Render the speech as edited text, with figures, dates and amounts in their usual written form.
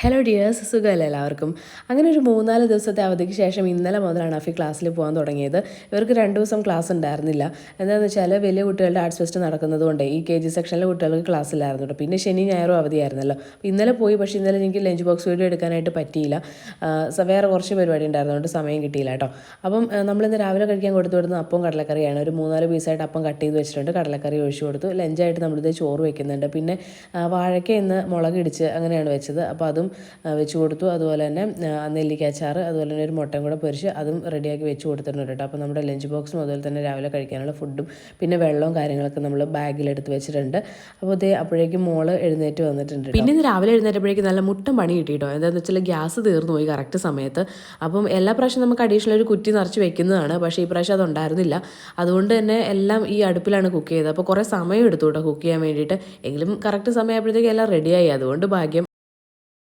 Hello dears, സുഖമല്ലേ എല്ലാവർക്കും. അങ്ങനെ ഒരു 3-4 ദിവസത്തെ അവധിക്ക് ശേഷം ഇന്നലെ മുതലാണ് അഫി ക്ലാസ്സിൽ പോകാൻ തുടങ്ങിയത്. ഇവർക്ക് 2 ദിവസം ക്ലാസ് ഉണ്ടായിരുന്നില്ല. എന്താണെന്ന് വെച്ചാൽ വലിയ കുട്ടികളുടെ ആർട്സ് ഫെസ്റ്റ് നടക്കുന്നതുകൊണ്ട് ഈ KG സെക്ഷനിലെ കുട്ടികൾക്ക് ക്ലാസ് ഇല്ലായിരുന്നു കേട്ടോ. പിന്നെ ശനി ഞായറും അവധിയായിരുന്നല്ലോ. ഇന്നലെ പോയി, പക്ഷേ ഇന്നലെ എനിക്ക് ലഞ്ച് ബോക്സ് വീഡിയോ എടുക്കാനായിട്ട് പറ്റിയില്ല. വേറെ കുറച്ച് പരിപാടി ഉണ്ടായിരുന്നതുകൊണ്ട് സമയം കിട്ടിയില്ല കേട്ടോ. അപ്പം നമ്മളിന്ന് രാവിലെ കഴിക്കാൻ കൊടുത്തു വിടുന്ന അപ്പം കടലക്കറിയാണ്. ഒരു 3-4 പീസായിട്ട് അപ്പം കട്ട് ചെയ്ത് വെച്ചിട്ടുണ്ട്. കടലക്കറി ഒഴിച്ചു കൊടുത്തു. ലഞ്ചായിട്ട് നമ്മളിത് ചോറ് വെക്കുന്നുണ്ട്. പിന്നെ വാഴയ്ക്ക ഇന്ന് മുളക് ഇടിച്ച് അങ്ങനെയാണ് വെച്ചത്. അപ്പോൾ അതും വെച്ച് കൊടുത്തു. അതുപോലെ തന്നെ നെല്ലിക്കാച്ചാറ്, അതുപോലെ തന്നെ ഒരു മുട്ടയും കൂടെ പൊരിച്ച് അതും റെഡിയാക്കി വെച്ച് കൊടുത്തിട്ടുണ്ട് കേട്ടോ. അപ്പോൾ നമ്മുടെ ലഞ്ച് ബോക്സും അതുപോലെ തന്നെ രാവിലെ കഴിക്കാനുള്ള ഫുഡും പിന്നെ വെള്ളവും കാര്യങ്ങളൊക്കെ നമ്മൾ ബാഗിലെടുത്ത് വെച്ചിട്ടുണ്ട്. അപ്പോൾ അപ്പോഴേക്കും മോള് എഴുന്നേറ്റ് വന്നിട്ടുണ്ട്. പിന്നെ ഇന്ന് രാവിലെ എഴുന്നേറ്റപ്പോഴേക്കും നല്ല മുട്ടം പണി കിട്ടിയിട്ടോ. എന്താണെന്ന് വെച്ചാൽ ഗ്യാസ് തീർന്നു പോയി കറക്റ്റ് സമയത്ത്. അപ്പം എല്ലാ പ്രാവശ്യം നമുക്ക് അഡീഷണൽ ഒരു കുറ്റി നിറച്ച് വെക്കുന്നതാണ്, പക്ഷേ ഈ പ്രാവശ്യം അതുണ്ടായിരുന്നില്ല. അതുകൊണ്ട് തന്നെ എല്ലാം ഈ അടുപ്പിലാണ് കുക്ക് ചെയ്തത്. അപ്പോൾ കുറേ സമയം എടുത്തു കേട്ടോ കുക്ക് ചെയ്യാൻ വേണ്ടിയിട്ട്. എങ്കിലും കറക്റ്റ് സമയമായപ്പോഴത്തേക്കും എല്ലാം റെഡിയായി. അതുകൊണ്ട് ഭാഗ്യം.